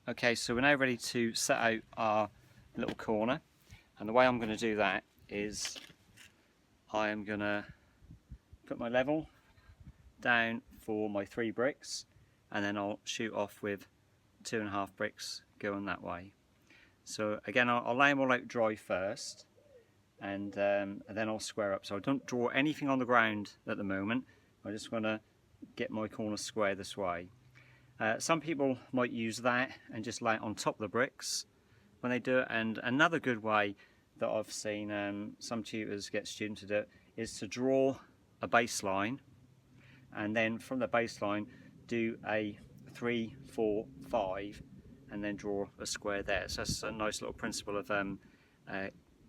Okay, so we're now ready to set out our little corner, and the way I'm going to do that is I am going to put my level down for my 3 bricks, and then I'll shoot off with 2.5 bricks going that way. So again, I'll lay them all out dry first, and then I'll square up. So I don't draw anything on the ground at the moment. I just want to get my corner square this way. Some people might use that and just lay it on top of the bricks when they do it, and another good way that I've seen some tutors get students to do it is to draw a baseline, and then from the baseline do a 3, 4, 5 and then draw a square there. So that's a nice little principle of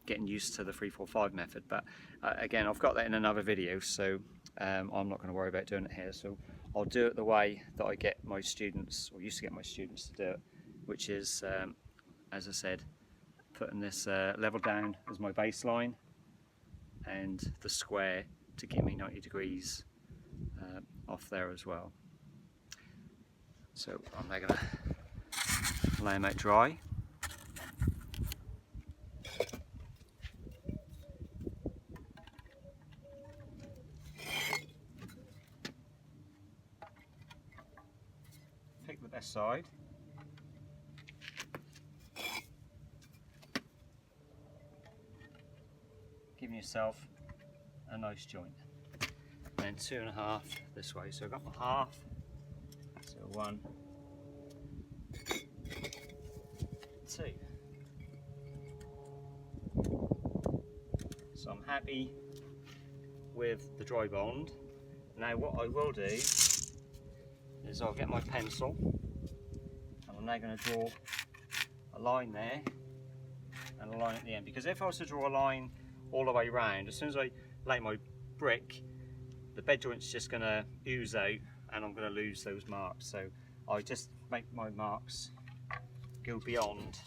getting used to the 3, 4, 5 method. But again, I've got that in another video, so I'm not going to worry about doing it here. So I'll do it the way that I get my students, or used to get my students to do it, which is, as I said, putting this level down as my baseline and the square to give me 90 degrees off there as well. So I'm now going to lay them out dry. Pick the best side. Giving yourself a nice joint. And then 2.5 this way. So I've got my half. So 1, 2. So I'm happy with the dry bond. Now what I will do is I'll get my pencil, and I'm now going to draw a line there and a line at the end, because if I was to draw a line all the way around, as soon as I lay my brick, the bed joint's just going to ooze out and I'm going to lose those marks. So I just make my marks go beyond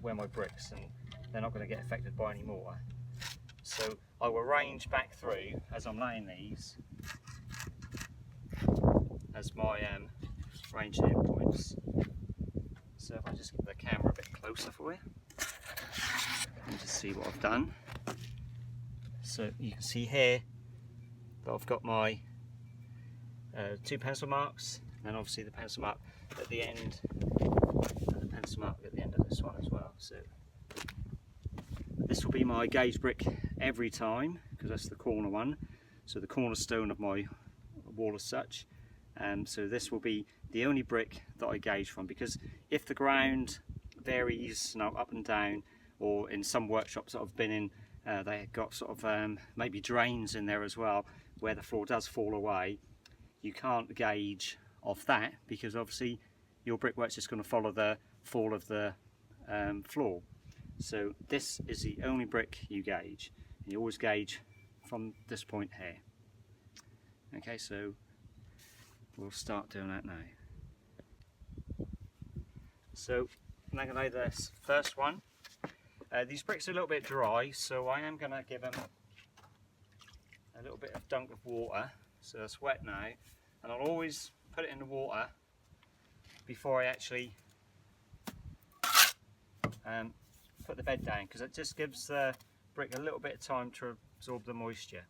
where my bricks, and they're not going to get affected by any more. So I will range back through as I'm laying these as my range end points. So if I just get the camera a bit closer for you and just see what I've done. So you can see here that I've got my 2 pencil marks, and obviously the pencil mark at the end and the pencil mark at the end of this one as well. So this will be my gauge brick every time, because that's the corner one, so the cornerstone of my wall as such. So this will be the only brick that I gauge from, because if the ground varies, up and down, or in some workshops that I've been in, they got sort of maybe drains in there as well, where the floor does fall away, you can't gauge off that, because obviously your brickwork's just going to follow the fall of the floor. So this is the only brick you gauge, and you always gauge from this point here. Okay, so we'll start doing that now. So I'm going to lay this first one. These bricks are a little bit dry, so I am going to give them a little bit of dunk of water. So it's wet now, and I'll always put it in the water before I actually put the bed down, because it just gives the brick a little bit of time to absorb the moisture.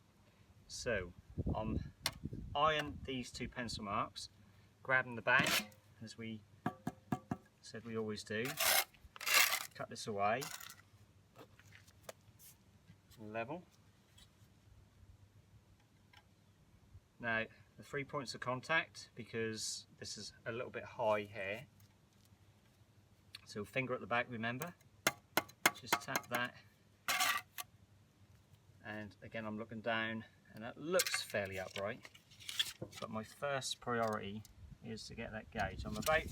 So I'm eyeing these 2 pencil marks, grabbing the back as we said we always do, cut this away, level. Now the 3 points of contact, because this is a little bit high here, so finger at the back, remember, just tap that, and again I'm looking down and that looks fairly upright, but my first priority is to get that gauge. I'm about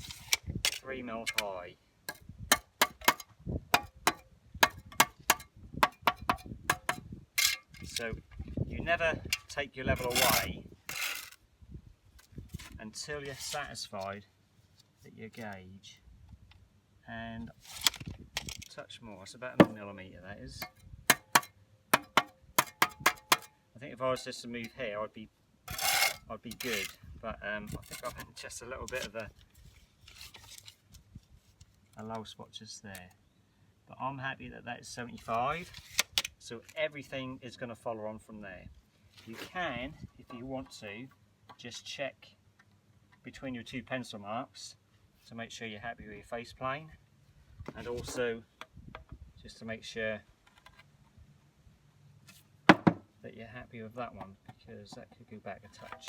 3 mil high. So you never take your level away until you're satisfied that your gauge, and touch more, it's about 1 millimetre that is. I think if I was just to move here I'd be good, but I think I went just a little bit of a a low spot just there. But I'm happy that that is 75, so everything is going to follow on from there. You can, if you want to, just check between your two pencil marks to make sure you're happy with your face plane, and also just to make sure that you're happy with that one, because that could go back a touch.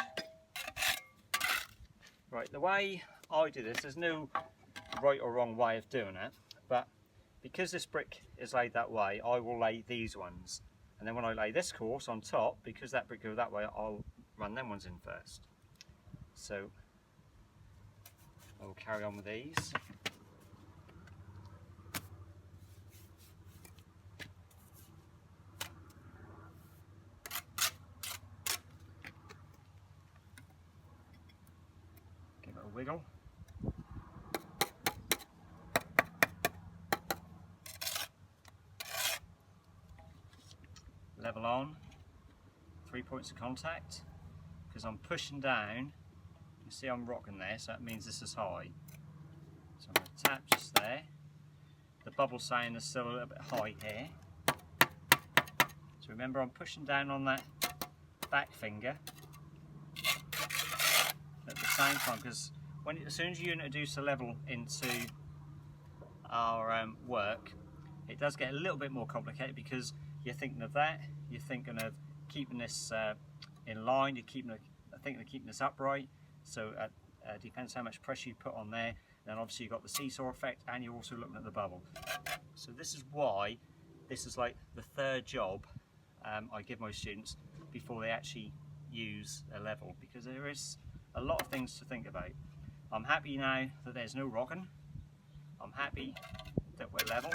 Right, the way I do this, there's no right or wrong way of doing it, but because this brick is laid that way, I will lay these ones, and then when I lay this course on top, because that brick goes that way, I'll run them ones in first. So I will carry on with these. Give it a wiggle. Level on, 3 points of contact, because I'm pushing down. You see I'm rocking there, so that means this is high. So I'm going to tap just there. The bubble saying is still a little bit high here. So remember, I'm pushing down on that back finger at the same time, because as soon as you introduce a level into our work, it does get a little bit more complicated, because you're thinking of that, you're thinking of keeping this in line, you're thinking of keeping this upright, so it depends how much pressure you put on there. Then obviously you've got the seesaw effect, and you're also looking at the bubble. So this is why this is like the third job I give my students before they actually use a level, because there is a lot of things to think about. I'm happy now that there's no rocking. I'm happy that we're level.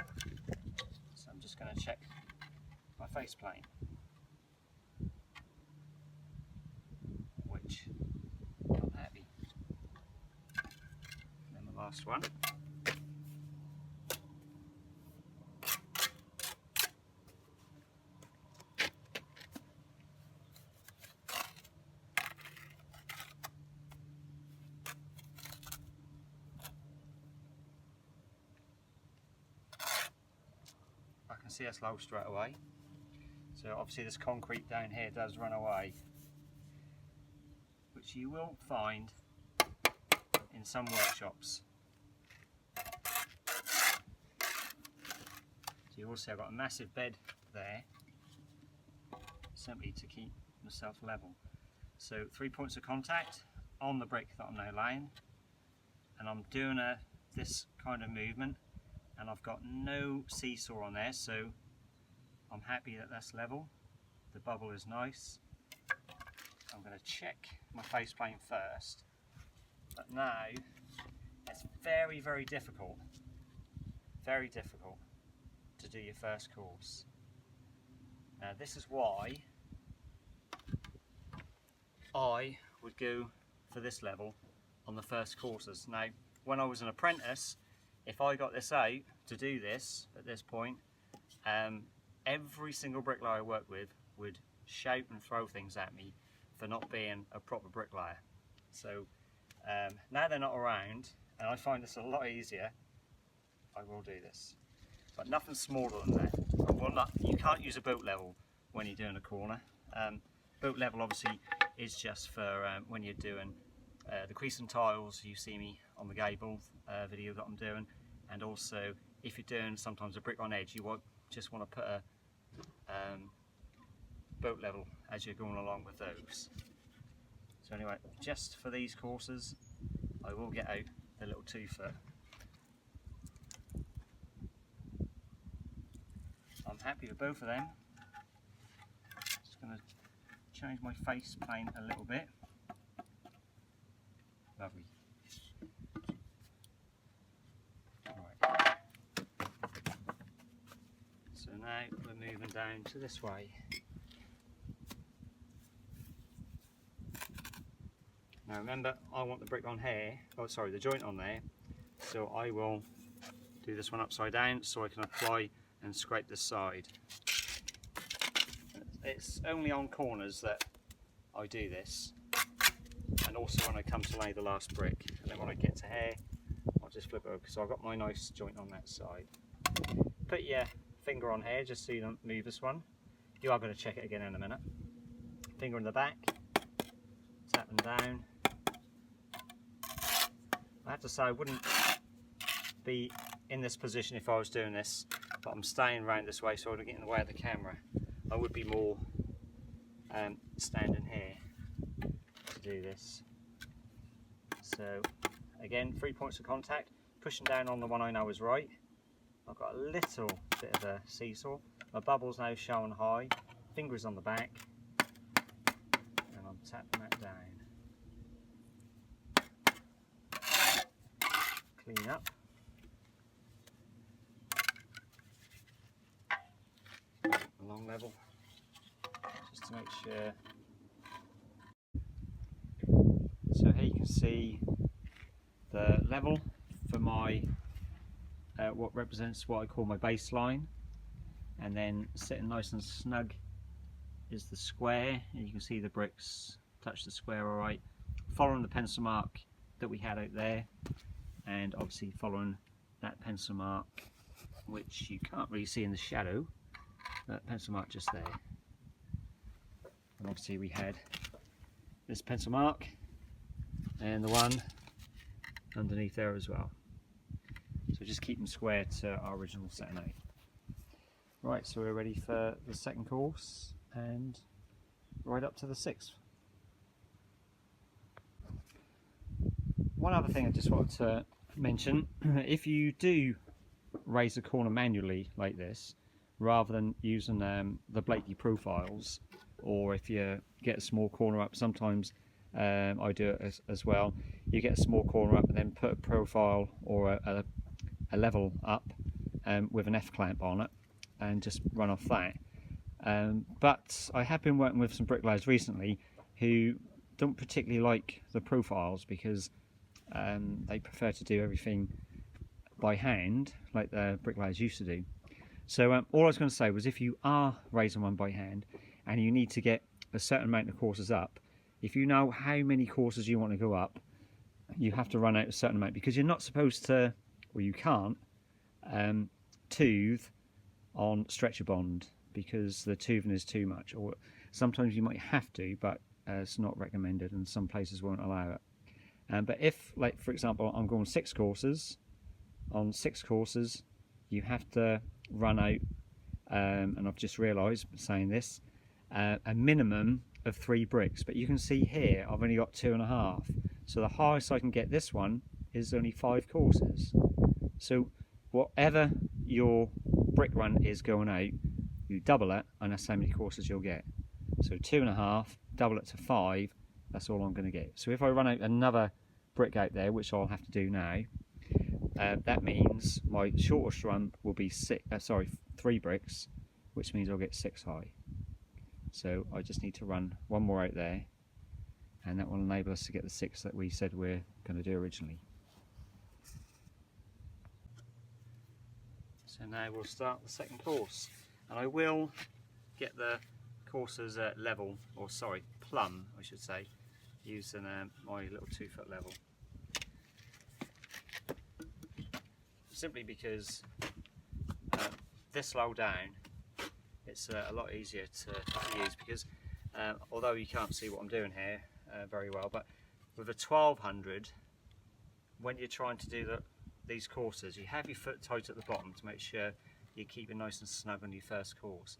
So I'm just going to check my face plane, which I'm happy. And then the last one. I can see it's low straight away. So obviously this concrete down here does run away, which you will find in some workshops. So you will see I've got a massive bed there, simply to keep myself level. So 3 points of contact on the brick that I'm now laying, and I'm doing this kind of movement, and I've got no seesaw on there, so I'm happy that that's level. The bubble is nice. I'm going to check my face plane first. But now, it's very, very difficult to do your first course. Now this is why I would go for this level on the first courses. Now, when I was an apprentice, if I got this out to do this at this point, every single bricklayer I worked with would shout and throw things at me for not being a proper bricklayer. So now they're not around, and I find this a lot easier, I will do this. But nothing smaller than that. Well, you can't use a boat level when you're doing a corner. Boat level obviously is just for when you're doing the crease and tiles. You see me on the gable video that I'm doing, and also if you're doing sometimes a brick on edge, you just want to put a boat level as you're going along with those. So anyway, just for these courses, I will get out the little 2-foot. I'm happy with both of them. Just going to change my face plane a little bit. Lovely. Right. So now we're moving down to this way. Now remember, I want the brick on here, oh sorry, the joint on there, so I will do this one upside down so I can apply and scrape this side. It's only on corners that I do this, and also when I come to lay the last brick. And then when I get to here, I'll just flip it over because I've got my nice joint on that side. Put your finger on here just so you don't move this one. You are going to check it again in a minute. Finger in the back, tap them down. I have to say I wouldn't be in this position if I was doing this, but I'm staying around this way so I don't get in the way of the camera. I would be more standing here to do this. So again, 3 points of contact, pushing down on the one I know is right. I've got a little bit of a seesaw. My bubble's now showing high, fingers on the back, and I'm tapping that down. Clean up. Along level, just to make sure. So here you can see the level for my what represents what I call my baseline, and then sitting nice and snug is the square, and you can see the bricks touch the square all right, following the pencil mark that we had out there, and obviously following that pencil mark, which you can't really see in the shadow, that pencil mark just there. And obviously we had this pencil mark and the one underneath there as well. So just keep them square to our original setting out. Right, so we're ready for the second course and right up to the 6th. One other thing I just wanted to mention, if you do raise the corner manually like this, rather than using the Blakely profiles, or if you get a small corner up, sometimes I do it as well, you get a small corner up and then put a profile or a level up with an F-clamp on it and just run off that. But I have been working with some bricklayers recently who don't particularly like the profiles because they prefer to do everything by hand like the bricklayers used to do. So all I was going to say was, if you are raising one by hand and you need to get a certain amount of courses up, if you know how many courses you want to go up, you have to run out a certain amount, because you're not supposed to, or you can't, tooth on stretcher bond, because the toothing is too much. Or sometimes you might have to, but it's not recommended, and some places won't allow it. But if, like for example, I'm going 6 courses, on 6 courses you have to run out, and I've just realised saying this, a minimum of 3 bricks. But you can see here I've only got 2.5, so the highest I can get this one is only 5 courses. So whatever your brick run is going out, you double it and that's how many courses you'll get. So 2.5, double it to 5, that's all I'm going to get. So if I run out another brick out there, which I'll have to do now, that means my shortest run will be 3 bricks, which means I'll get 6 high. So I just need to run one more out there, and that will enable us to get the 6 that we said we're going to do originally. So now we'll start the second course, and I will get the courses at level, or sorry, plumb I should say, using my little 2-foot level. Simply because this low down, it's a lot easier to use, because although you can't see what I'm doing here very well, but with a 1200, when you're trying to do these courses, you have your foot tight at the bottom to make sure you keep it nice and snug on your first course.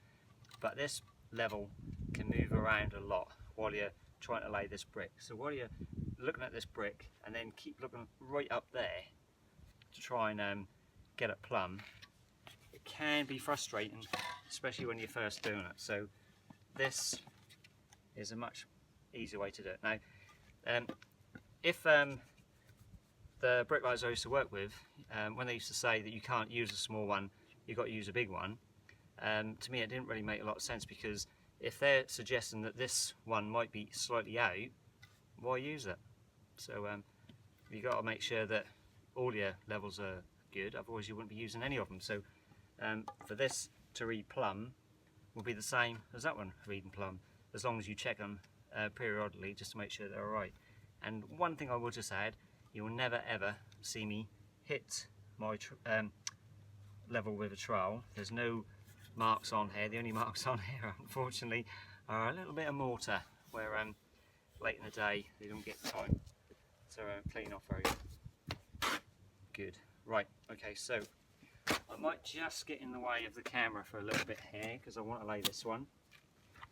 But this level can move around a lot while you're trying to lay this brick. So while you're looking at this brick and then keep looking right up there to try and get it plumb, it can be frustrating, especially when you're first doing it. So this is a much easier way to do it. Now, if the bricklayers I used to work with, when they used to say that you can't use a small one, you've got to use a big one, to me it didn't really make a lot of sense, because if they're suggesting that this one might be slightly out, why use it? So you've got to make sure that all your levels are good, otherwise you wouldn't be using any of them. So for this to read plumb will be the same as that one reading plumb, as long as you check them periodically just to make sure they're alright. And one thing I will just add, you will never ever see me hit my level with a trowel. There's no marks on here. The only marks on here, unfortunately, are a little bit of mortar where late in the day they don't get time to clean off very good. Right, okay, so I might just get in the way of the camera for a little bit here because I want to lay this one.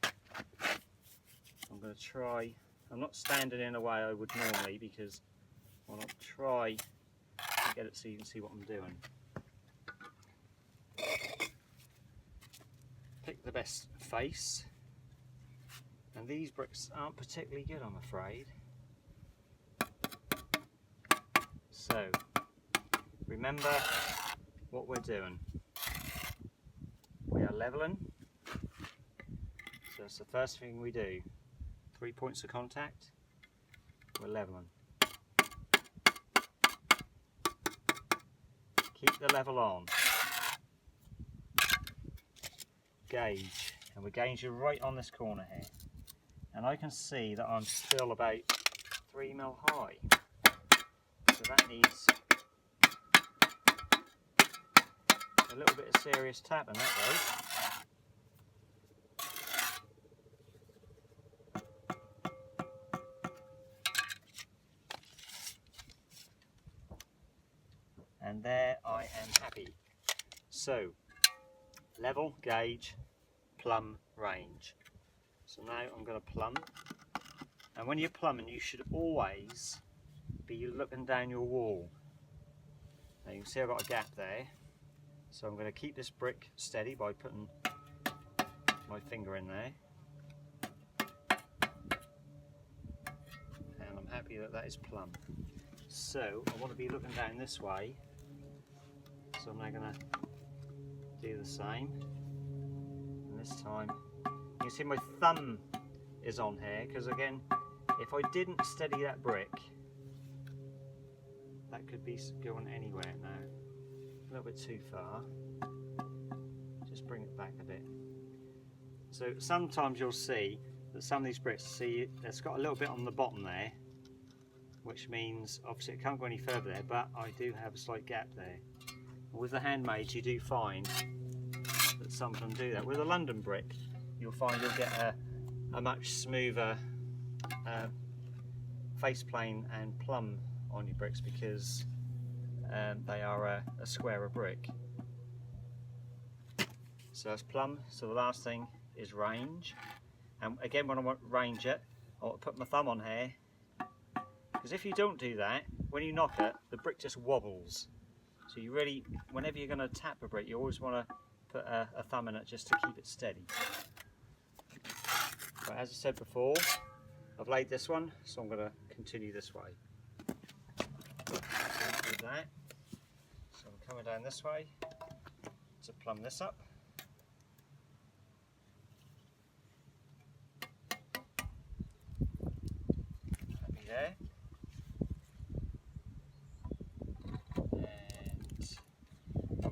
I'm going to try, I'm not standing in the way I would normally because I want to try to get it so you can see what I'm doing. Pick the best face, and these bricks aren't particularly good, I'm afraid. So remember what we're doing. We are leveling, so that's the first thing we do. 3 points of contact, we're leveling. Keep the level on. Gauge, and we're gauging right on this corner here. And I can see that I'm still about 3 mil high. So that needs a little bit of serious tapping, that does. And there I am happy. So, level, gauge, plumb, range. So now I'm going to plumb. And when you're plumbing, you should always be looking down your wall. Now you can see I've got a gap there. So I'm going to keep this brick steady by putting my finger in there. And I'm happy that that is plumb. So I want to be looking down this way. So I'm now going to do the same. And this time, you can see my thumb is on here because again, if I didn't steady that brick, that could be going anywhere now. A little bit too far. Just bring it back a bit. So sometimes you'll see that some of these bricks, see, it's got a little bit on the bottom there, which means obviously it can't go any further there, but I do have a slight gap there. With the handmade, you do find that some of them do that. With a London brick, you'll find you'll get a much smoother face plane and plumb on your bricks because they are a squarer brick. So that's plumb. So the last thing is range. And again, when I want range it, I'll put my thumb on here because if you don't do that, when you knock it, the brick just wobbles. So you really, whenever you're going to tap a brick, you always want to put a thumb in it just to keep it steady. But as I said before, I've laid this one, so I'm going to continue this way. Do that. So I'm coming down this way to plumb this up. Happy there.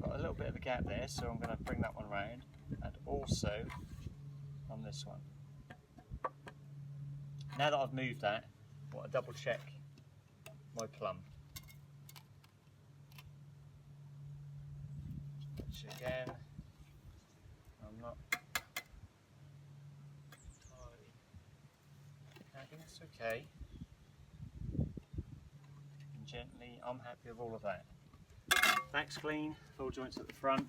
A little bit of a gap there, so I'm going to bring that one round, and also on this one. Now that I've moved that, I want to double check my plumb, which again I'm not entirely happy. It's okay, and gently I'm happy with all of that. Back's clean, full joints at the front,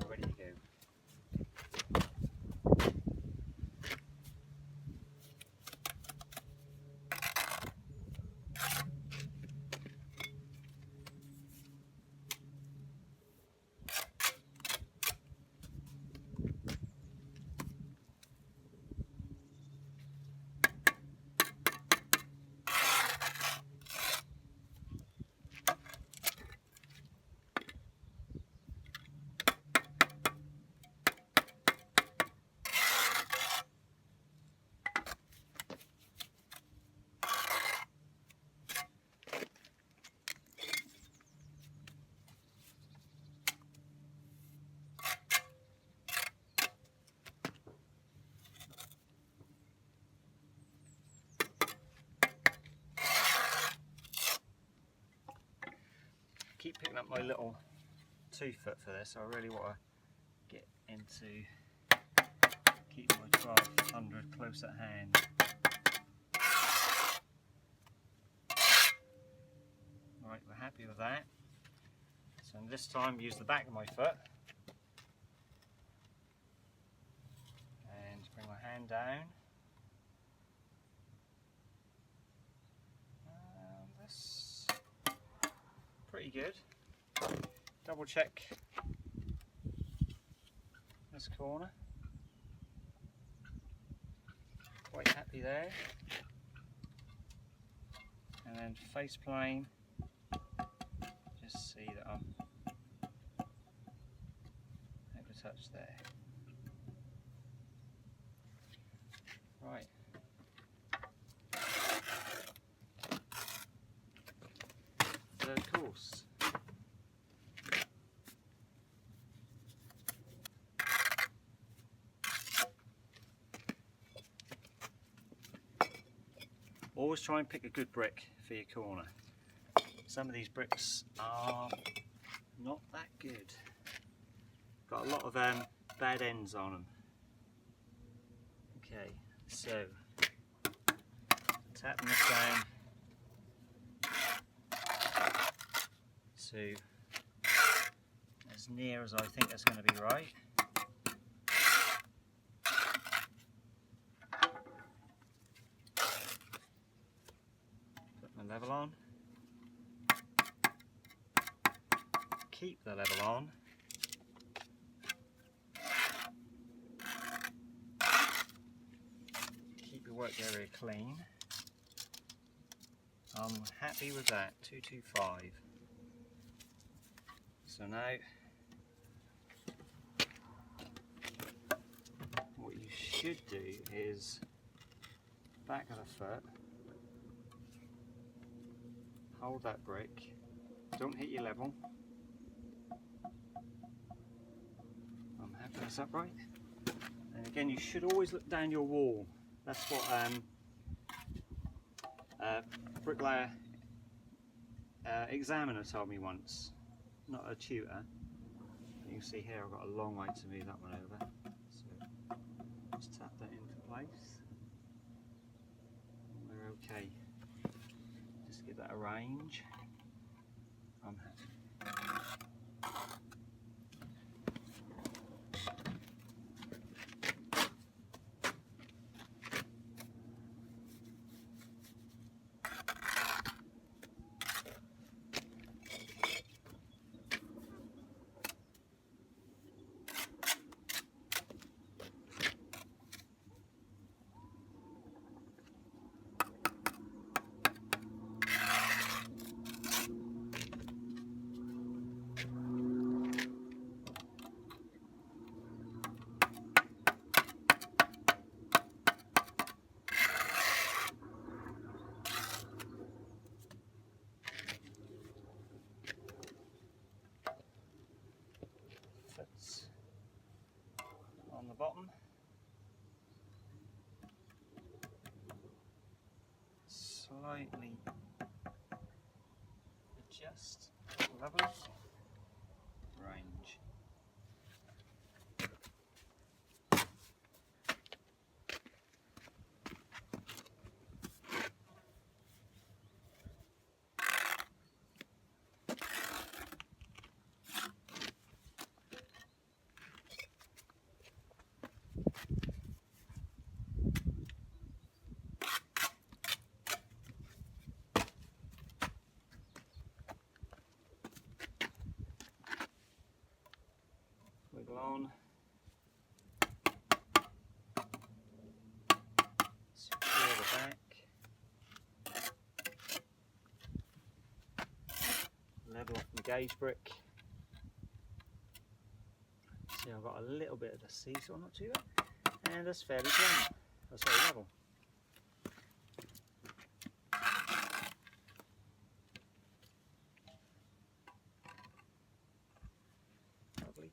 we're ready to go. keep picking up my little 2-foot for this. I really want to get into keep my 1200 close at hand. Right, we're happy with that. So this time use the back of my foot and bring my hand down. That's pretty good. Double check this corner. Quite happy there. And then face plane. Just see that I'm over touch there. Right. Third course. Always try and pick a good brick for your corner. Some of these bricks are not that good. Got a lot of bad ends on them. Okay, so tapping this down to as near as I think that's going to be right. Put my level on. Keep the level on. Keep your work area clean. I'm happy with that, 225. So now, what you should do is back of the foot, hold that brick, don't hit your level. I'm happy that's upright. And again, you should always look down your wall. That's what bricklayer examiner told me once, not a tutor. You can see here I've got a long way to move that one over. So just tap that into place. And we're okay. Just give that a range. I'm happy. Fits on the bottom. Slightly adjust. Lovely. Range. Wiggle on. Secure the back. Level off the gauge brick. See, I've got a little bit of the seesaw, not too bad, and that's fairly plain. That's very level. Lovely.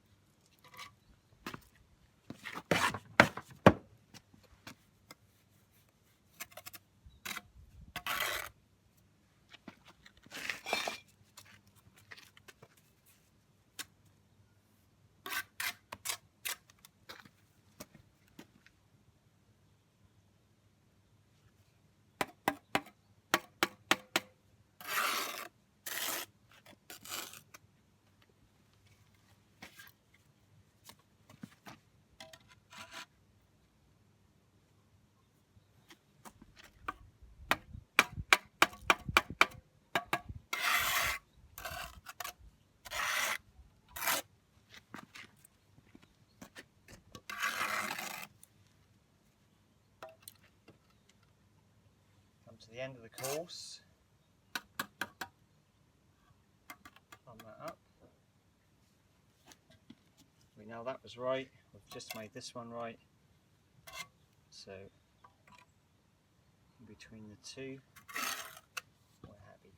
the end of the course. Plumb that up. We know that was right. We've just made this one right. So in between the two, we're happy.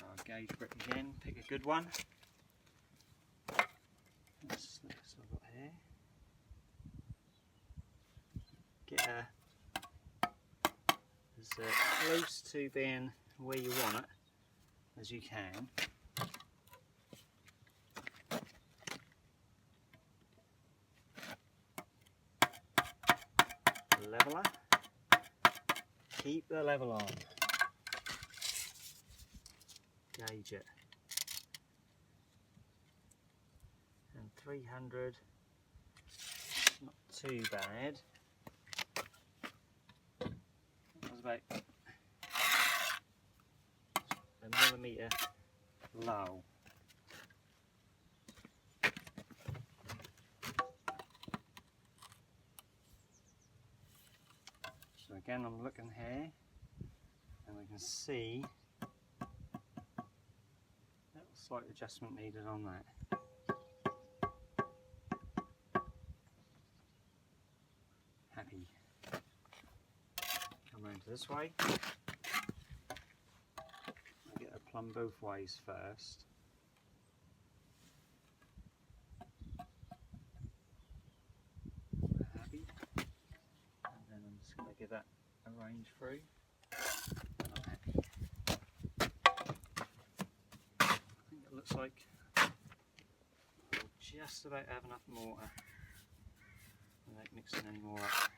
Our gauge brick again, pick a good one. Let's look what I've got here. Get as close to being where you want it as you can. Leveler. Keep the level on. Gauge it. And 300, not too bad. That was about a millimetre low. So again, I'm looking here, and we can see that slight adjustment needed on that. Happy. Come round to this way. I get a plumb both ways first. Happy. And then I'm just going to give that a range through. And I'm happy. I think it looks like we'll just about have enough mortar without mixing any more up.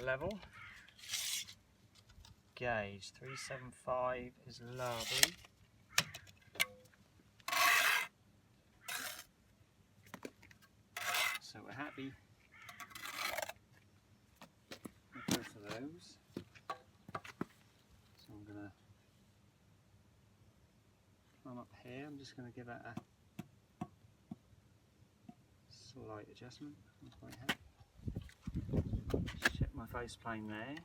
Level. Gauge 375 is lovely. So we're happy with both of those. So I'm going to plumb up here. I'm just going to give that a slight adjustment. I'm quite happy. Check my face plane there.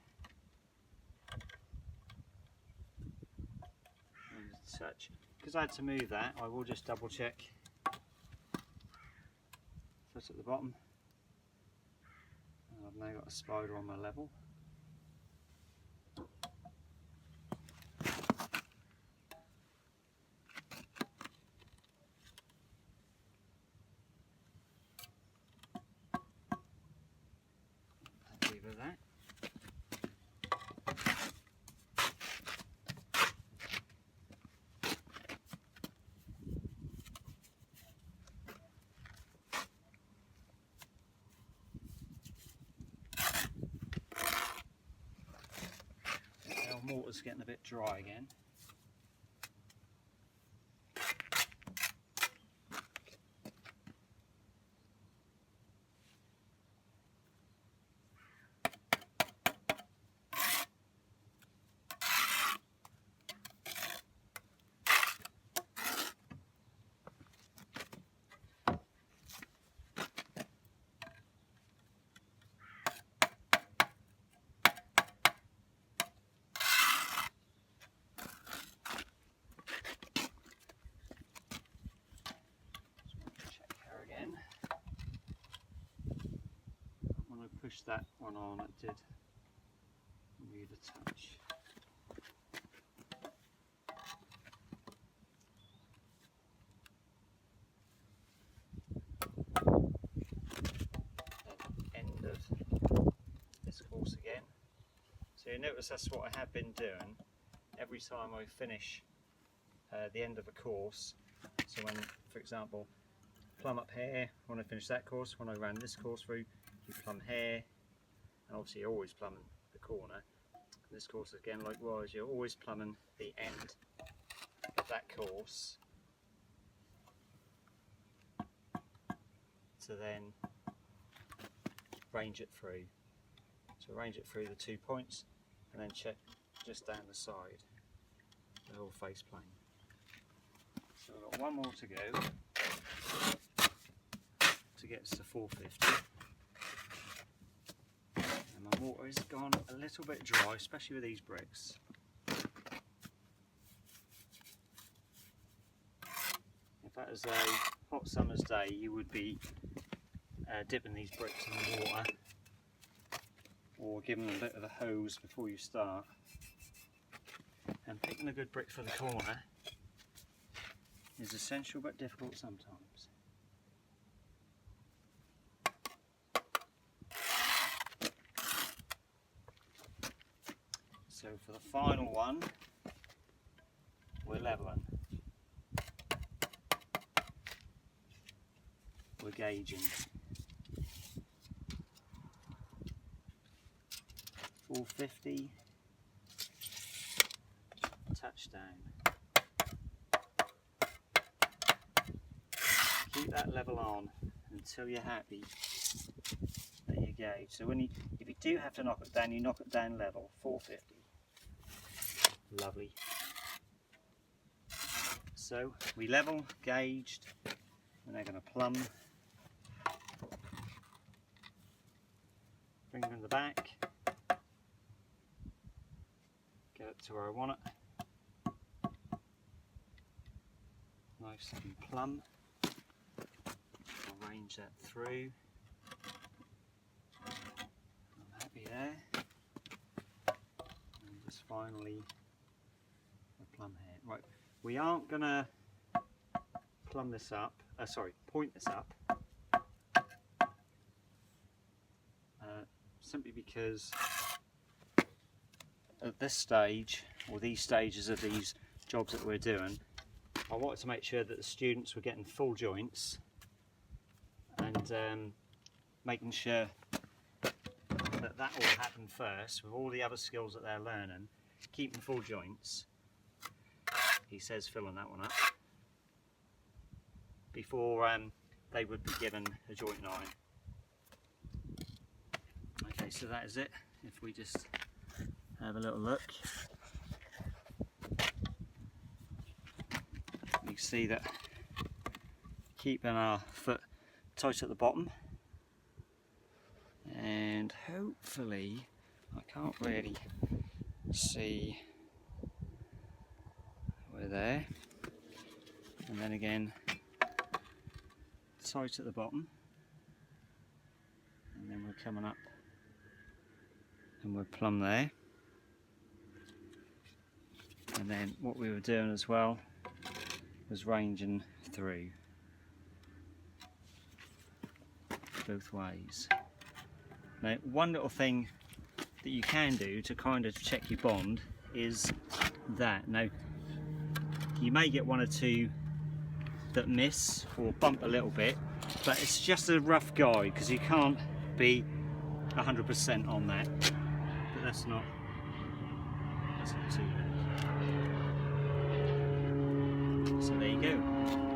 And just touch. Because I had to move that, I will just double check. Foot at the bottom. And I've now got a spider on my level. Happy with that. Mortar's getting a bit dry again. Push that one on, it did need a touch. End of this course again. So you notice that's what I have been doing every time I finish the end of a course. So when, for example, plumb up here when I finish that course. When I ran this course through, you plumb here, and obviously you're always plumbing the corner. This course again, likewise, you're always plumbing the end of that course to then range it through. So range it through the 2 points and then check just down the side, the whole face plane. So we've got one more to go to get us to 450. And my mortar has gone a little bit dry, especially with these bricks. If that was a hot summer's day, you would be dipping these bricks in the water or giving them a bit of a hose before you start. And picking a good brick for the corner is essential but difficult sometimes. So for the final one, we're leveling. We're gauging. 450, touchdown. Keep that level on until you're happy that you gauge. So if you do have to knock it down, you knock it down level, 450. Lovely. So we level, gauged, and they're going to plumb. Bring them in the back. Get it to where I want it. Nice and plumb. I'll range that through. I'm happy there. And just finally the plumb here. Right, we aren't going to plumb this up, point this up. Simply because at this stage, or these stages of these jobs that we're doing, I wanted to make sure that the students were getting full joints and making sure that that all happened first with all the other skills that they're learning, keeping full joints. He says filling that one up before they would be given a joint iron. Okay, so that is it. If we just have a little look, you can see that keeping our foot tight at the bottom, and hopefully, I can't really see, we're there, and then again tight at the bottom, and then we're coming up and we're plumb there. And then what we were doing as well was ranging through both ways. Now, one little thing that you can do to kind of check your bond is that. Now, you may get one or two that miss or bump a little bit, but it's just a rough guide because you can't be 100% on that. But that's not too bad. So there you go.